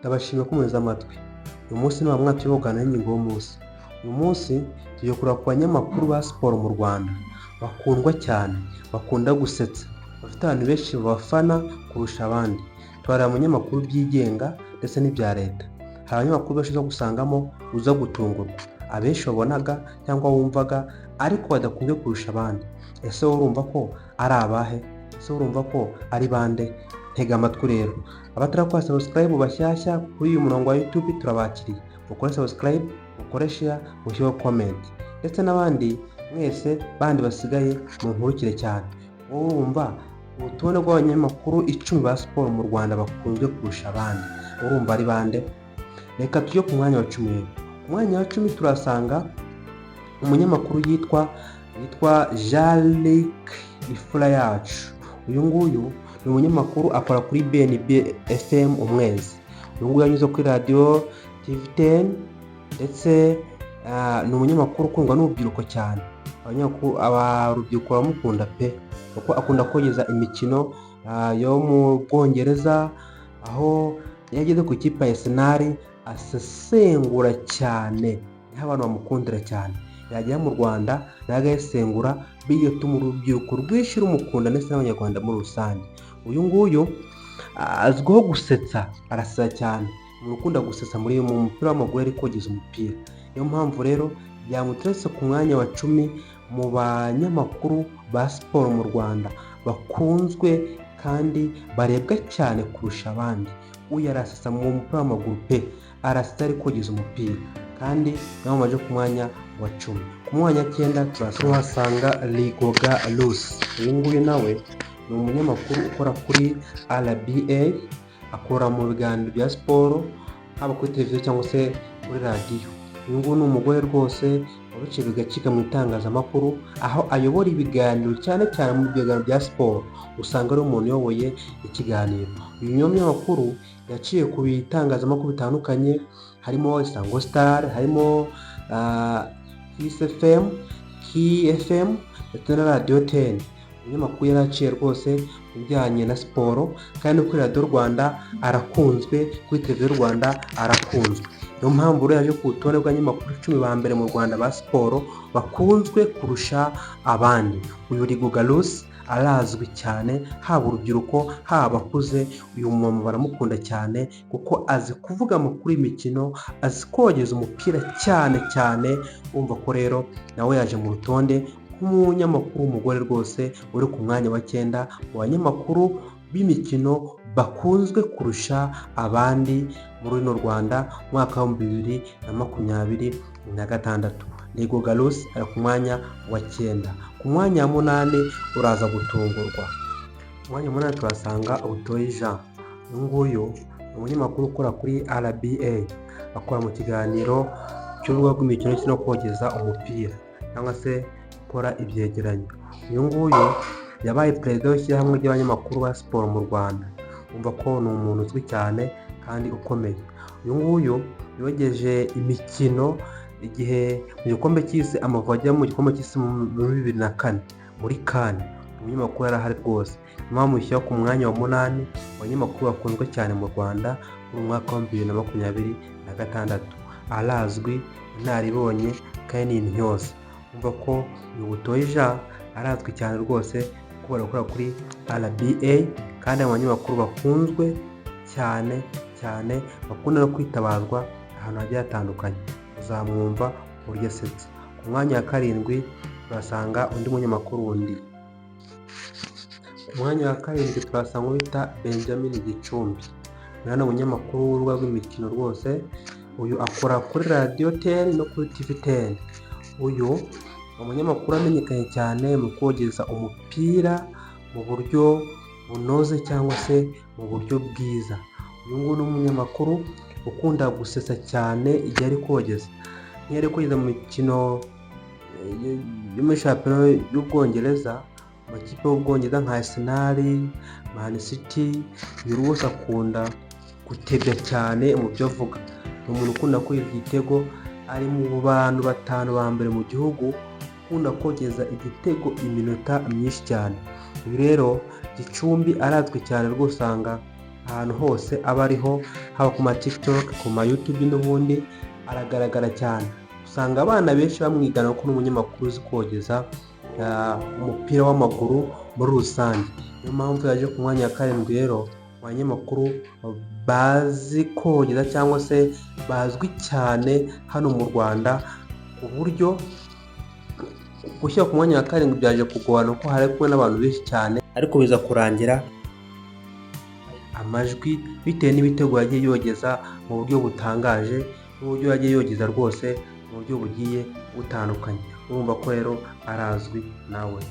Ndabashimiye ko muteze amatwi. Uyu munsi ni wa mwaka wo kuganira n'ingingo y'umunsi. Uyu munsi tugiye kureba ku banyamakuru ba siporo mu Rwanda bakundwa cyane, bakunda gusetsa, bafite abantu benshi babafana kurusha abandi. Turareba mu binyamakuru byigenga ndetse n'ibya leta. Hari abanyamakuru benshi uza gusangamo uza gutungurwa, abenshi wabonaga cyangwa wumvaga ariko badakunze kurusha abandi. Ese wowe urumva ko ari abahe? Ese urumva ko ari bande? Ntega amatwi rero. Abatarakora subscribe bashyashya kuri uyu murongo wa YouTube turabakiriye. Mukore subscribe, mukore share, mushyiraho comment. Ndetse n'abandi mwese bandi basigaye munkurikire cyane. Wowe wumva urutonde rw'abanyamakuru 10 ba siporo mu Rwanda bakunzwe kurusha abandi, urumva ari bande? Reka tujye ku mwanya wa 10. Ku mwanya wa 10 turasanga umunyamakuru yitwa Jean-Luc Ifurayacu. Uyu nguyu ni umunyamakuru akora kuri BNB FM Umwezi. Uyu nguyu yanyuze kuri radio TV10 ndetse ni umunyamakuru ukundwa n'urubyiruko cyane. Urubyiruko baramukunda pe, kuko akunda kogeza imikino yo mu Bwongereza, aho yageze ku ikipe ya Arsenal asesengura cyane, niho abantu bamukundira cyane. Yagera mu Rwanda nagayesengura, bigatuma urubyiruko rwinshi rumukunda ndetse n'abanyarwanda muri rusange. Uyu nguyu azwiho gusetsa, arasetsa cyane, umuntu ukunda gusetsa mu mupira w'amaguru ari kogeza umupira. Niyo mpamvu rero byamuteretse ku mwanya wa 10 mu banyamakuru ba siporo mu Rwanda bakunzwe kandi barebwa cyane kurusha abandi. Uyu arasetsa mu mupira w'amaguru pe, arasetsa ari kogeza umupira kandi nawe maje ku mwanya wa 10. Ku mwanya 9 turahasanga Ligoga Lucy. Uyu nguyu nawe ni umunyamakuru ukora kuri RBA, akora mu biganiro bya siporo haba kuri televiziyo cyangwa se kuri radiyo. Uyu nguyu ni umugore rwose wabiciye bigacika mu itangazamakuru, aho ayobora ibiganiro cyane cyane mu biganiro bya siporo. Usanga ari umuntu uyoboye ikiganiro. Uyu munyamakuru yaciye ku bitangazamakuru bitandukanye, harimo Isango Star, harimo Kiss FM, KFM ndetse na Radio 10. Umunyamakuru yaraciye rwose mu bijyanye na siporo, kandi kuri Radio Rwanda arakunzwe, kuri TV Rwanda arakunzwe. Niyo mpamvu rero yaje ku rutonde rw'abanyamakuru 10 ba mbere mu Rwanda ba siporo bakunzwe kurusha abandi. Uyu Ligoga Lucy arazwi cyane, haba urubyiruko haba abakuze. Uyu mumama baramukunda cyane kuko azi kuvuga amakuru y'imikino, azi kogeza umupira cyane cyane. Umva ko rero nawe yaje mu rutonde nk'umunyamakuru w'umugore rwose uri ku mwanya wa 9 mu banyamakuru b'imikino bakunzwe kurusha abandi muri no Rwanda mwaka wa 2026. Ligoga Lucy ari ku mwanya wa 9. Ku mwanya wa 8 uraza gutungurwa. Ku mwanya wa 8 turasanga Butoyi Jean. Uyu nguyu ni umunyamakuru ukora kuri RBA, akora mu kiganiro cy'urubuga rw'imikino no kogeza umupira cyangwa se gukora ibyegeranyo. Uyu nguyu yabaye perezida w'ishyirahamwe ry'abanyamakuru ba siporo mu Rwanda. Umva ko ni umuntu uzwi cyane kandi ukomeye. Uyu nguyu yogeje imikino igihe mu gikombe cy'isi, Amavubi ajya mu gikombe cy'isi muri 2004 muri CAN. Umunyamakuru yarahari rwose, impamvu mushyira ku mwanya wa 8 abanyamakuru bakunzwe cyane mu Rwanda mu mwaka wa 2026. Arazwi, inaribonye kandi ni intyoza. Umva ko uyu Butoyi Jean arazwi cyane rwose kuko barakora kuri RBA, kandi abanyamakuru bakunzwe cyane cyane, bakunda no kwitabazwa ahantu hagiye hatandukanye. Uzamwumva uburyo asetsa. Ku mwanya wa 7 turasanga undi munyamakuru wundi. Ku mwanya wa 7 turasanga wita Benjamin Gicumbi. Uyu ni umunyamakuru w'urubuga rw'imikino rwose. Uyu akora kuri Radio 10 no kuri TV10. Uyu umunyamakuru amenyekanye cyane mu kogeza umupira mu buryo bunoze cyangwa se mu buryo bwiza. Uyu nguyu ni umunyamakuru ukunda gusetsa cyane igihe ari kogeza. Niyo ari kogeza mu mikino yo muri shampiyona y'Ubwongereza, amakipe y'Ubwongereza nka Arsenal, Man City. Uyu rwose akunda gutebya cyane mu byo avuga. Ni umuntu ukunda kwiga igitego, ari mu bantu 5 ba mbere mu gihugu ukunda kogeza igitego iminota myinshi cyane. Uyu rero Gicumbi arazwi cyane rwose, usanga ahantu hose aba ariho, haba ku ma TikTok, ku ma YouTube n'ubundi aragaragara cyane. Usanga abana benshi bamwigana ko n'umunyamakuru uzi kogeza umupira w'amaguru muri rusange. Niyo mpamvu yaje ku mwanya wa 7 rero mu banyamakuru bazi kogeza cyangwa se bazwi cyane hano mu Rwanda, ku buryo gushyira ku mwanya wa 7 byaje kugorana ko hari kumwe n'abantu benshi cyane, ariko biza kurangira amajwi bitewe n'ibitego yagiye yogeza mu buryo butangaje, n'uburyo yagiye yogeza rwose mu buryo bugiye butandukanye. Urumva ko rero arazwi nawe.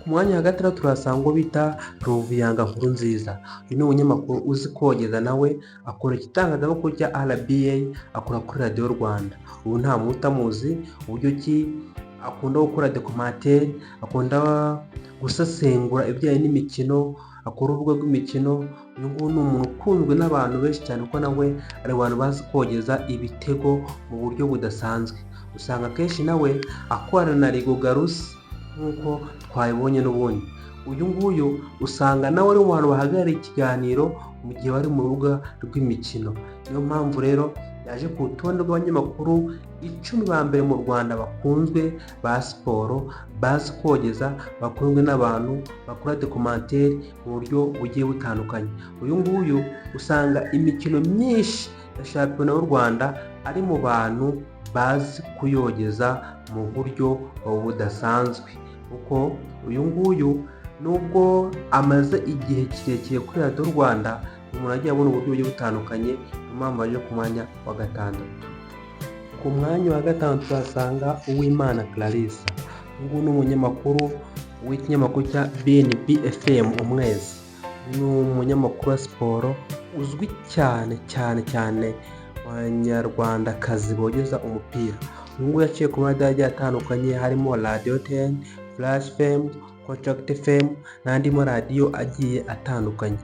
Ku mwanya wa 6 turasanga uwo bita Ruvuyanga Nkurunziza. Uyu ni umunyamakuru uzi kogeza, nawe akora igitangazamakuru cya RBA, akora kuri radiyo Rwanda. Ubu nta muntu utamuzi uburyo ki akunda gukora documentaire, akunda gusesengura ibijyanye n'imikino, akora urubuga rw'imikino. Uyu nguyu ni umuntu ukunzwe n'abantu benshi cyane kuko nawe ari abantu bazi kogeza ibitego mu buryo budasanzwe. Usanga akenshi nawe akorana na Rigo Garusi nk'uko twabibonye n'ubundi. Uyu nguyu usanga nawe ari mu bantu bahagarariye ikiganiro mu gihe bari mu rubuga rw'imikino. Niyo mpamvu rero yaje ku rutonde rw'abanyamakuru 10 ba mbere mu Rwanda bakunzwe ba siporo, bazi kogeza, bakunzwe n'abantu bakora documentaire mu buryo bugiye butandukanye. Uyu nguyu usanga imikino myinshi ya shampiyona y'u Rwanda ari mu bantu bazi kuyogeza mu buryo budasanzwe, kuko uyu nguyu nubwo amaze igihe kirekire kuri radiyo Rwanda, umuntu agiye abona uburyo bugiye butandukanye. Niyo mpamvu aje ku mwanya wa 6. Ku mwanya wa 5 turasanga Uwimana Clarisse. Uyu nguyu ni umunyamakuru w'ikinyamakuru cya BNB FM Umwezi. Ni umunyamakuru wa siporo uzwi cyane cyane cyane abanyarwandakazi bogeza umupira. Uyu nguyu yaciye ku maradiyo agiye atandukanye, harimo Radio 10, Flash FM, Contract FM n'andi maradiyo agiye atandukanye.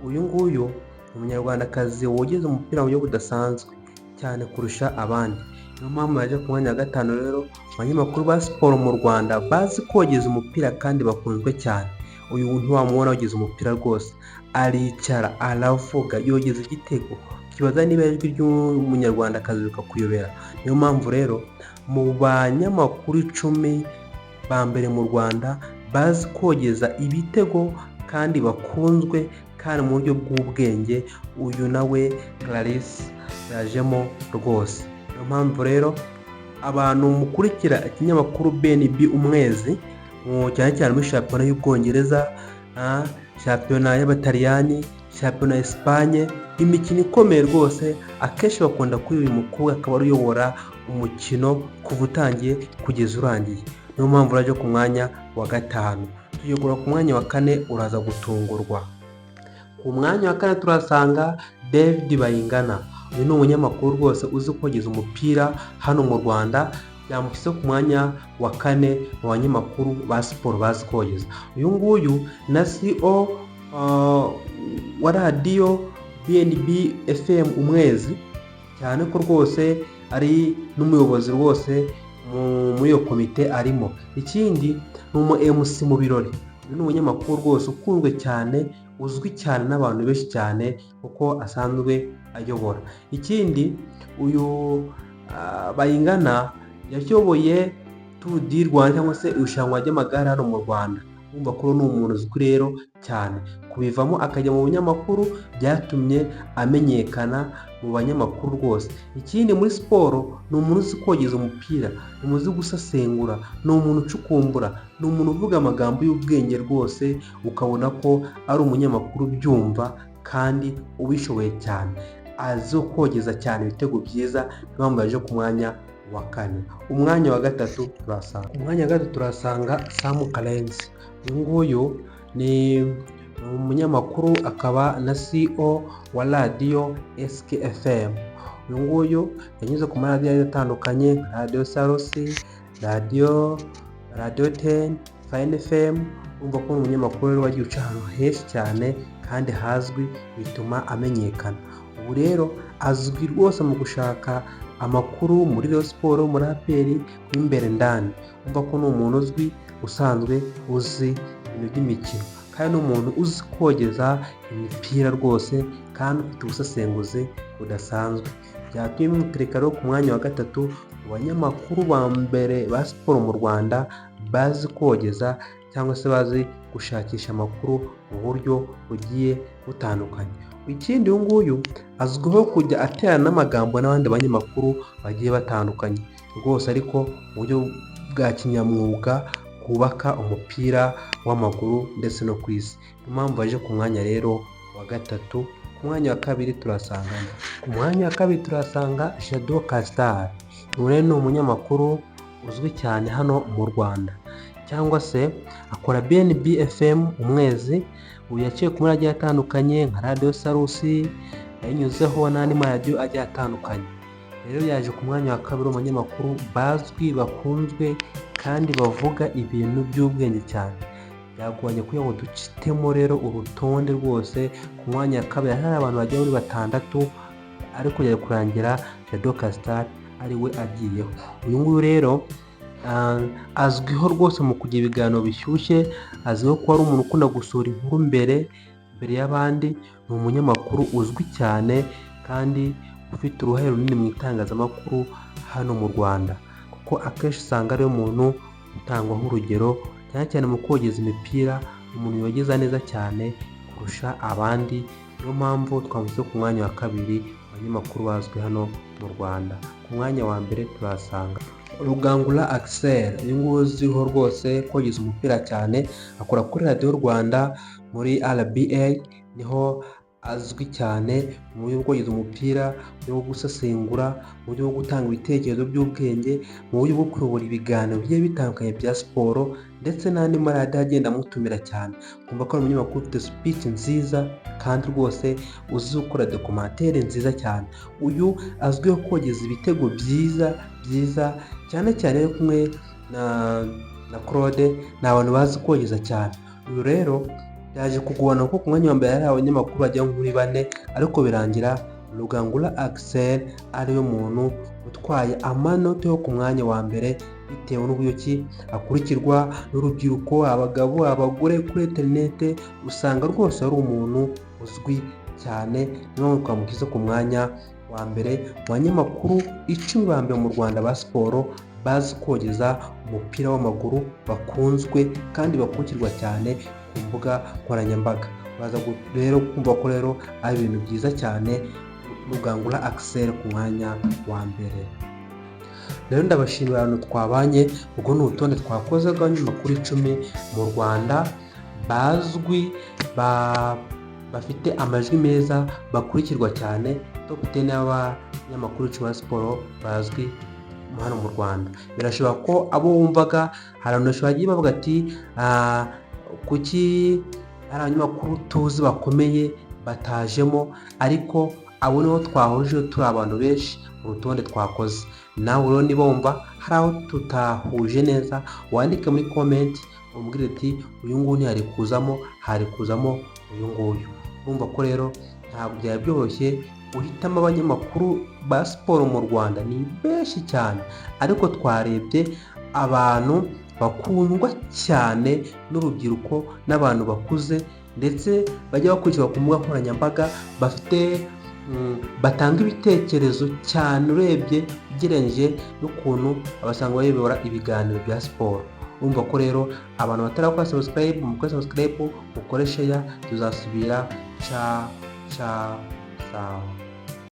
Uyu nguyu ni umunyarwandakazi wogeza umupira mu buryo budasanzwe cyane kurusha abandi. Niyo mpamvu yaje ku mwanya wa 5 rero abanyamakuru ba siporo mu Rwanda bazi kogeza umupira kandi bakunzwe cyane. Uyu ntiwamubona wogeza umupira rwose, aricara aravuga yogeza igitego, kibaza niba ijwi ry'umunyarwandakazi bikakuyobera. Niyo mpamvu rero mu banyamakuru 10 ba mbere mu Rwanda bazi kogeza ibitego kandi bakunzwe kandi mu buryo bw'ubwenge, uyu nawe Clarisse yajemo rwose. Niyo mpamvu rero abantu mukurikira ikinyamakuru BNB Umwezi, cyane cyane muri shampiyona y'Ubwongereza, shampiyona y'Abataliyani, shampiyona ya Espagne, imikino ikomeye rwose, akenshi bakunda kuri uyu mukobwa akaba ari uyobora umukino kuva utangiye kugeza urangiye. Niyo mpamvu uraje ku mwanya wa 5. Tuyegura ku mwanya wa 4 uraza gutungurwa. Ku mwanya wa 4 turasanga David Bayingana. Uyu ni umunyamakuru rwose uzi kogeza umupira hano mu Rwanda, yamushyize ku mwanya wa 4 mu banyamakuru ba siporo bazi kogeza. Uyu nguyu na CEO wa radiyo BNB FM Umwezi, cyane ko rwose ari n'umuyobozi rwose muri iyo komite arimo. Ikindi ni umu MC mu birori. Uyu ni umunyamakuru rwose ukunzwe cyane, uzwi cyane n'abantu benshi cyane kuko asanzwe ayobora. Ikindi uyu Bayingana yayoboye Tour du Rwanda cyangwa se irushanwa ry'amagare hano mu Rwanda. Urumva ko ni umuntu uzwi rero cyane. Kubivamo akajya mu binyamakuru byatumye amenyekana mu banyamakuru rwose. Ikindi muri siporo ni umuntu uzi kogeza umupira, ni umuntu uzi gusesengura, ni umuntu ucukumbura, ni umuntu uvuga amagambo y'ubwenge rwose, ukabona ko ari umunyamakuru ubyumva kandi ubishoboye cyane, azi kogeza cyane ibitego byiza. Niyo mpamvu yaje ku mwanya wa 4. Umwanya wa 3 turasanga Sam Karenzi. Uyu nguyu ni umunyamakuru akaba na CEO wa radiyo SKFM. Uyu nguyu yanyuze ku maradiyo atandukanye, Radio Sarusi, Radio 10, Fine FM. Urumva ko umunyamakuru rero wagiye uca ahantu henshi cyane kandi hazwi, bituma amenyekana. Ubu rero azwi rwose mu gushaka amakuru muri Rayon Sport, muri APR, imbere ndani. Urumva ko ni umuntu uzwi usanzwe uzi ibintu by'imikino. kandi n'umuntu uzi kogeza imipira rwose kandi ufite ubusesenguzi budasanzwe. Byatumye bimutereka rero ku mwanya wa gatatu mu banyamakuru ba mbere ba siporo mu Rwanda bazi kogeza cyangwa se bazi gushakisha amakuru mu buryo bugiye butandukanye. Ikindi uyu nguyu azwiho kujya aterana n'amagambo n'abandi banyamakuru bagiye batandukanye rwose, ariko mu buryo bwa kinyamwuga bwubaka umupira w'amaguru ndetse no ku isi. Niyo mpamvu aje ku mwanya rero wa gatatu. Ku mwanya wa kabiri turasanga Jado Castar. Uyu ni umunyamakuru uzwi cyane hano mu Rwanda, cyangwa se akora BNB FM Umwezi. Uyu yaciye ku maradiyo atandukanye nka Radio Salusi, yayinyuzeho n'andi maradiyo agiye atandukanye. Rero yaje ku mwanya wa kabiri umunyamakuru bazwi, bakunzwe kandi bavuga ibintu by'ubwenge cyane. Byagoranye kugira ngo ducitemo rero urutonde rwose. Ku mwanya wa kabiri hari abantu bagera muri 6, ariko yaje kurangira Jado Castar ari we agiyeho. Uyu nguyu rero azwiho rwose mu kugira ibiganiro bishyushye, azwiho kuba ari umuntu ukunda gusura inkuru mbere y'abandi. Ni umunyamakuru uzwi cyane kandi ufite uruhare runini mu itangazamakuru hano mu Rwanda, kuko akenshi usanga ariyo muntu utangwaho urugero cyane cyane mu kogeza imipira. Umuntu yogeza neza cyane kurusha abandi. Niyo mpamvu twavuze ku mwanya wa kabiri abanyamakuru bazwi hano mu Rwanda. Ku mwanya wa mbere turasanga Rugangura Axel. Uyu nguyu uzwiho rwose kogeza umupira cyane, akora kuri Radio Rwanda muri RBA, niho azwi cyane mu buryo bwo kogeza umupira, mu buryo bwo gusesengura, mu buryo bwo gutanga ibitekerezo by'ubwenge, mu buryo bwo kuyobora ibiganiro bigiye bitandukanye bya siporo, ndetse n'andi maradiyo agenda amutumira cyane. Kumva ko ari umunyamakuru ufite speech nziza kandi rwose uzi gukora documentaire nziza cyane. Uyu azwiho kogeza ibitego byiza cyane cyane ari kumwe na Claude. Ni abantu bazi kogeza cyane. Uyu rero yaje kugubana kuko ku mwanya wa mbere hari abanyamakuru bajya muri 4, ariko birangira Rugangura Axel ariwe muntu utwaye amanota yo ku mwanya wa mbere, bitewe n'uburyo ki akurikirwa n'urubyiruko, abagabo, abagore kuri interinete. Usanga rwose ari umuntu uzwi cyane. Niyo mpamvu twamushyize ku mwanya wa mbere mu banyamakuru 10 ba mbere mu Rwanda ba siporo bazi kogeza umupira w'amaguru, bakunzwe kandi bakurikirwa cyane ku mbuga nkoranyambaga. Baza rero kumva ko rero ari ibintu byiza cyane Rugangura Axel ku mwanya wa mbere. Rero ndabashimira abantu twabanye. Ubwo ni urutonde twakoze rw'abanyamakuru 10 mu Rwanda bazwi, bafite amajwi meza, bakurikirwa cyane. Top 10 y'abanyamakuru 10 ba siporo bazwi hano mu Rwanda. Birashoboka ko abo wumvaga hari abantu bagiye bavuga ati kuki hari abanyamakuru tuzi bakomeye batajemo, ariko abo niho twahuje turi abantu benshi mu rutonde twakoze. Nawe rero niba wumva hari aho tutahuje neza, wandike muri comment umbwire ati uyu nguyu ntihari kuzamo, hari kuzamo uyu nguyu. Urumva ko rero ntabwo byari byoroshye uhitamo abanyamakuru ba siporo mu Rwanda. Ni benshi cyane, ariko twarebye abantu bakundwa cyane n'urubyiruko n'abantu bakuze, ndetse bajya bakurikirwa ku mbuga nkoranyambaga, batanga ibitekerezo cyane urebye ugereranyije n'ukuntu abasanga bayobora ibiganiro bya siporo. Urumva ko rero abantu batarakora subscribe, mukore subscribe, mukore share. Tuzasubira. Ciao.